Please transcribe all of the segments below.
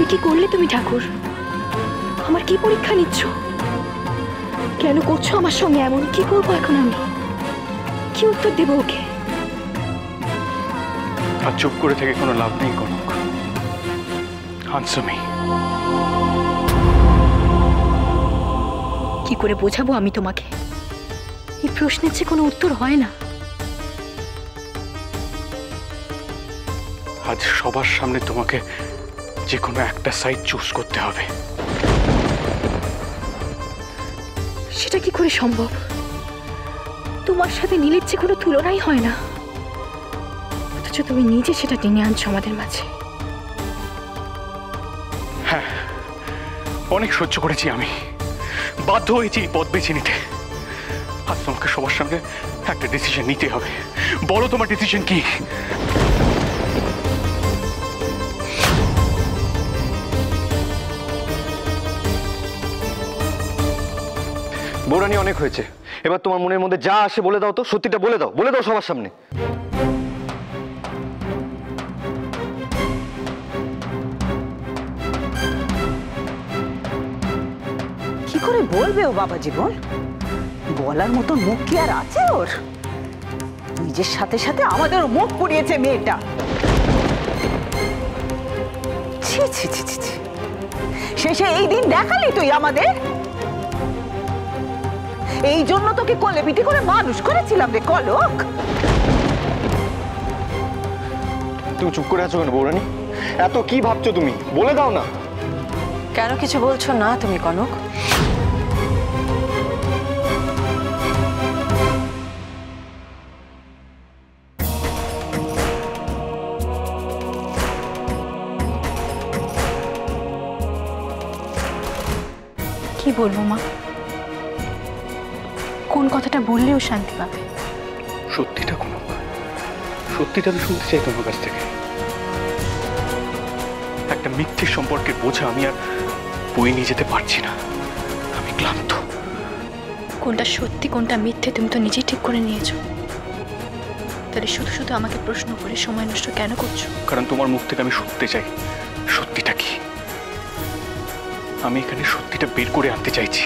এ কি করলে তুমি ঠাকুর? আমার কি পরীক্ষা নিচ্ছ? কেন করছো আমার সঙ্গে এমন? কি করবো এখন আমি? কি উত্তর দেব ওকে? আর চুপ করে থেকে কোনো লাভ নেই কনক। Answer me. কি করে বোঝাবো আমি তোমাকে? এই প্রশ্নের যে কোনো উত্তর হয় না। আজ সবার সামনে তোমাকে যে কোনো একটা সাইড চুজ করতে হবে। সেটা কি করে সম্ভব? তোমার সাথে নীলের যে কোনো তুলনাই হয় না, অথচ তুমি নিজে সেটা টেনে আনছো আমাদের মাঝে। হ্যাঁ, অনেক সহ্য করেছি আমি, বাধ্য হয়েছি এই পথ বেছে নিতে। আজ তোমাকে সবার সামনে একটা ডিসিশন নিতে হবে। বলো তোমার ডিসিশন কি? বৌরানী, অনেক হয়েছে। এবার তোমার মনের মধ্যে যা আসে বলে দাও তো, সত্যিটা বলে দাও, বলে দাও সবার সামনে। কি করে বলবে ও বাবা জীবন? বলার মতো মুখ কি আর আছে ওর? নিজের সাথে সাথে আমাদেরও মুখ পুড়িয়েছে মেয়েটা। ছি ছি ছি ছি ছি। শেষে এই দিন দেখালি তুই আমাদের। এই জন্য তোকে কোলে পিঠে করে মানুষ করেছিলাম রে কলক। তুমি চুপ করে আছো কেন বৌরানী? এত কি ভাবছো তুমি? বলে দাও না। কেন কিছু বলছো না তুমি কনক? কি বলবো মা? কোন কথাটা বললেও শান্তি পাবে? সত্যিটা কনক, সত্যিটা আমি শুনতে চাই তোমার কাছ থেকে। একটা মিথ্যে সম্পর্কের বোঝা আমি আর বয়ে নিয়ে যেতে পারছি না। আমি ক্লান্ত। কোনটা সত্যি কোনটা মিথ্যে তুমি তো নিজেই ঠিক করে নিয়েছো। তাহলে শুধু শুধু আমাকে প্রশ্ন করে সময় নষ্ট কেন করছো? কারণ তোমার মুখ থেকে আমি শুনতে চাই সত্যিটা কি। আমি এখানে সত্যিটা বের করে আনতে চাইছি।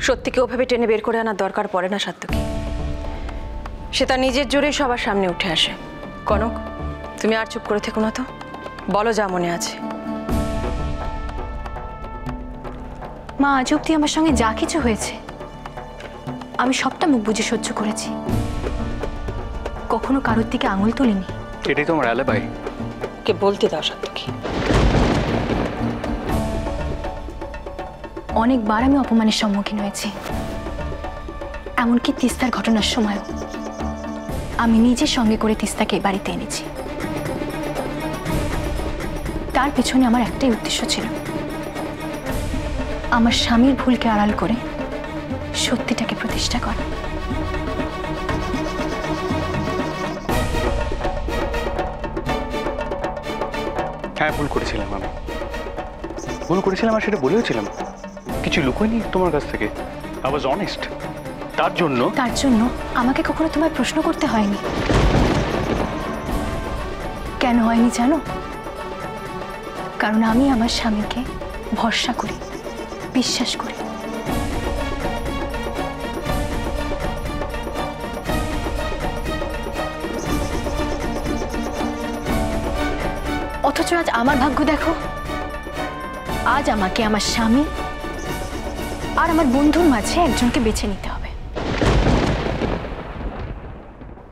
সত্যিকে ওভাবে টেনে বের করে আনার দরকার পড়ে না সাত্তকী। সে তার নিজের জোরেই সবার সামনে উঠে আসে। কনক, তুমি আর চুপ করে থেকো না তো, বলো যা মনে আছে। মা, আজ অব্দি আমার সঙ্গে যা কিছু হয়েছে আমি সবটা মুখ বুঝে সহ্য করেছি। কখনো কারোর দিকে আঙুল তুলিনি। এটাই তোমার অ্যালিবাই? কে বলতে দাও সাত্তকী। অনেকবার আমি অপমানের সম্মুখীন হয়েছি, এমনকি তিস্তার ঘটনার সময়ও আমি নিজের সঙ্গে করে তিস্তাকে এই বাড়িতে এনেছি। তার পেছনে আমার একটাই উদ্দেশ্য ছিল, আমার স্বামীর ভুলকে আড়াল করে সত্যিটাকে প্রতিষ্ঠা করা। হ্যাঁ, ভুল করেছিলাম আমি, ভুল করেছিলাম আর সেটা বলেওছিলাম। কিছু লুকোয়নি তোমার কাছ থেকে। I was honest. তার জন্য আমাকে কখনো তোমার প্রশ্ন করতে হয়নি। কেন হয়নি জানো? কারণ আমি আমার স্বামীকে ভরসা করি, বিশ্বাস করি। অথচ আজ আমার ভাগ্য দেখো, আজ আমাকে আমার স্বামী আর আমার বন্ধুর মাঝে একজনকে বেছে নিতে হবে।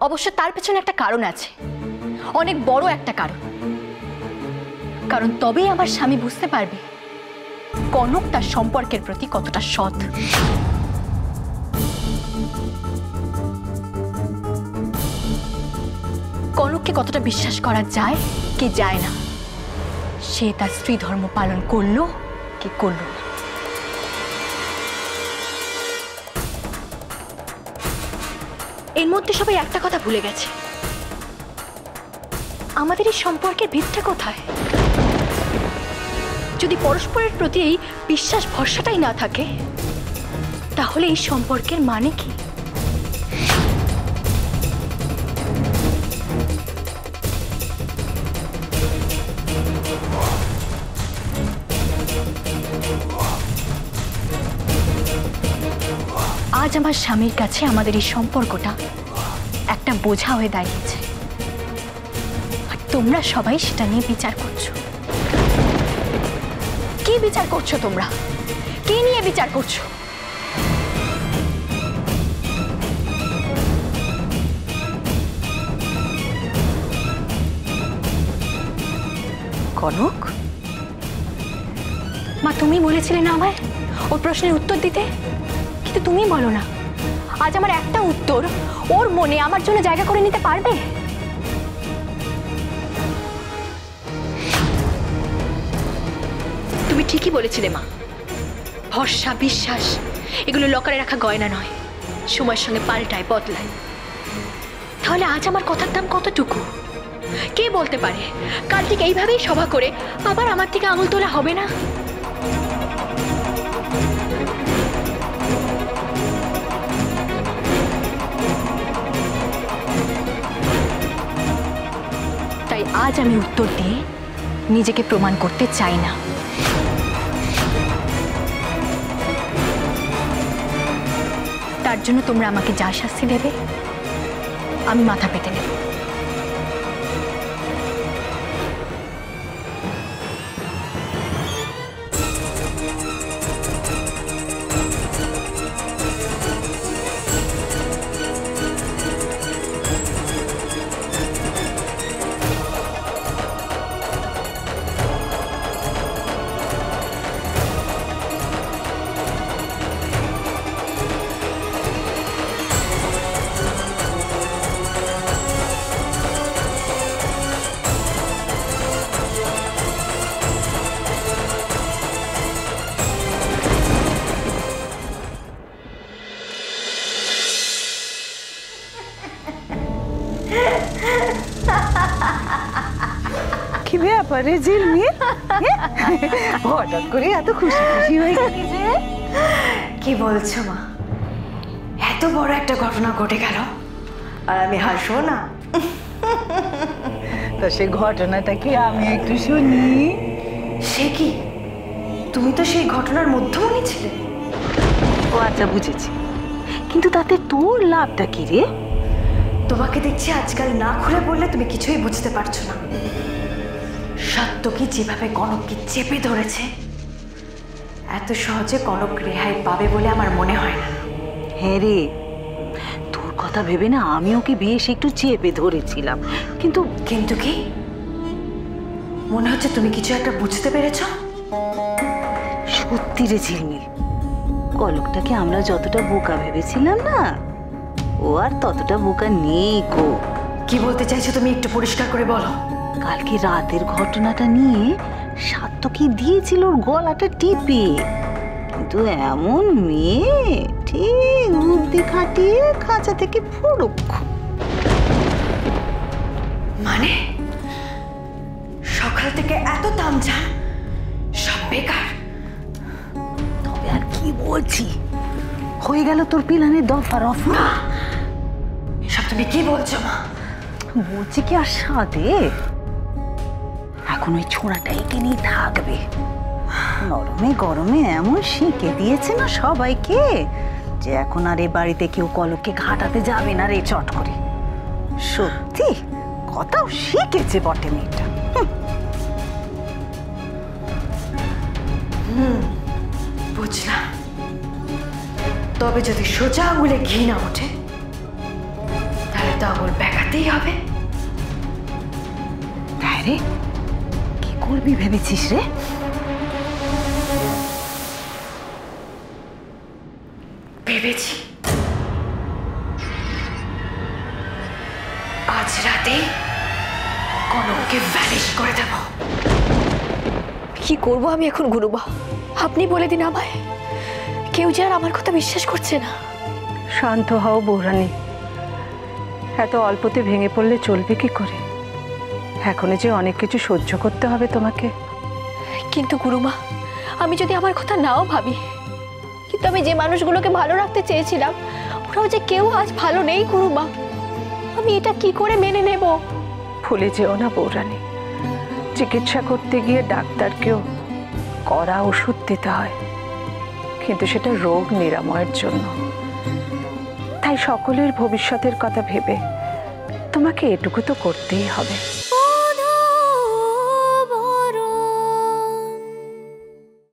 অবশ্য তার পেছনে একটা কারণ আছে, অনেক বড় একটা কারণ। কারণ তবেই আমার স্বামী বুঝতে পারবে কনক তার সম্পর্কের প্রতি কতটা সৎ। কনককে কতটা বিশ্বাস করা যায় কি যায় না, সে তার স্ত্রী ধর্ম পালন করলো কি করলো না। এর মধ্যে সবাই একটা কথা ভুলে গেছে, আমাদের এই সম্পর্কের ভিতটা কোথায়? যদি পরস্পরের প্রতি এই বিশ্বাস ভরসাটাই না থাকে, তাহলে এই সম্পর্কের মানে কি? আজ আমার স্বামীর কাছে আমাদের এই সম্পর্কটা একটা বোঝা হয়ে দাঁড়িয়েছে, আর তোমরা সবাই সেটা নিয়ে বিচার করছো। কি বিচার করছো তোমরা? কি নিয়ে বিচার করছো? কনক, মা, তুমি বলেছিলে না আমায় ওর প্রশ্নের উত্তর দিতে, কিন্তু তুমি বলো না। আজ আমার একটা উত্তর ওর মনে আমার জন্য জায়গা করে নিতে পারবে? তুমি ঠিকই বলেছিলে মা, ভরসা বিশ্বাস এগুলো লকারে রাখা গয়না নয়, সময়ের সঙ্গে পাল্টায়, বদলায়। তাহলে আজ আমার কথার দাম কতটুকু? কে বলতে পারে কাল ঠিক এইভাবেই সভা করে আবার আমার থেকে আঙুল তোলা হবে না? তাই আজ আমি উত্তর দিয়ে নিজেকে প্রমাণ করতে চাই না। তার জন্য তোমরা আমাকে যা শাস্তি দেবে আমি মাথা পেতে নেব। কি ব্যাপারে ঝিলমিল? হঠাৎ করে এত খুশি খুশি হয়ে গেলি যে? কি বলছো মা? এত বড় একটা ঘটনা ঘটে গেল আর আমি হাসবো না? তো সে ঘটনাটা কি আমি একটু শুনি? সে কি, তুমি তো সেই ঘটনার মধ্যমণি ছিলে। ও আচ্ছা, বুঝেছি, কিন্তু তাতে তোর লাভটা কি রে? তোমাকে দেখছি আজকাল না খুলে বললে তুমি কিছুই বুঝতে পারছো না। সাত্তকী যেভাবে কনককে চেপে ধরেছে, এত সহজে কনক রেহাই পাবে বলে আমার মনে হয় না। হ্যাঁ রে, তোর কথা ভেবে না আমি ওকে বেশ একটু চেপে ধরেছিলাম, কিন্তু কিন্তু কি মনে হচ্ছে তুমি কিছু একটা বুঝতে পেরেছো? সত্যি রে ঝিলমিল, কলকটাকে আমরা যতটা বোকা ভেবেছিলাম না, ও আর ততটা বোকা নেই গো। কি বলতে চাইছো তুমি একটু পরিষ্কার করে বলো। কালকে রাতের ঘটনাটা নিয়ে সাত্তকী দিয়েছিল ওর গলাটা টিপে, কিন্তু এমন মেয়ে ঠিক বুদ্ধি খাটিয়ে খাঁচা থেকে ফুরুক। মানে সকাল থেকে এত তামঝাম, সব বেকার। তবে আর কি বলছি, হয়ে গেল তোর পিলানের দফা রফা। সব তুমি কি বলছো মা? বলছি কি আর সাথে এখন ওই ছোঁড়াটা একে নিয়ে থাকবে। নরমে গরমে এমন শিখে দিয়েছে না সবাইকে যে এখন আর এ বাড়িতে কেউ কলককে ঘাটাতে যাবে না রে চট করে। সত্যি কথাও শিখেছে বটে মেয়েটা। বুঝলাম, তবে যদি সোজা আঙুলে ঘি না ওঠে তাহলে তো আঙুল বেঁকাতেই হবে। তাই রে, কি করবি ভেবেছিস রে? ভেবেছি আজ রাতে কনককে ভ্যানিশ করে দেব। কি করব আমি এখন গুরুবা? আপনি বলে দিন আমায়। কেউ যে আর আমার কথা বিশ্বাস করছে না। শান্ত হও বৌরানী, এত অল্পতে ভেঙে পড়লে চলবে কি করে? এখনো যে অনেক কিছু সহ্য করতে হবে তোমাকে। কিন্তু গুরুমা, আমি যদি আমার কথা নাও ভাবি, কিন্তু আমি যে মানুষগুলোকে ভালো রাখতে চেয়েছিলাম ওরাও যে কেউ আজ ভালো নেই গুরুমা। আমি এটা কি করে মেনে নেব? ভুলে যেও না বৌরানী, চিকিৎসা করতে গিয়ে ডাক্তারকেও কড়া ওষুধ দিতে হয়, কিন্তু সেটা রোগ নিরাময়ের জন্য। তাই সকলের ভবিষ্যতের কথা ভেবে তোমাকে এটুকু তো করতেই হবে।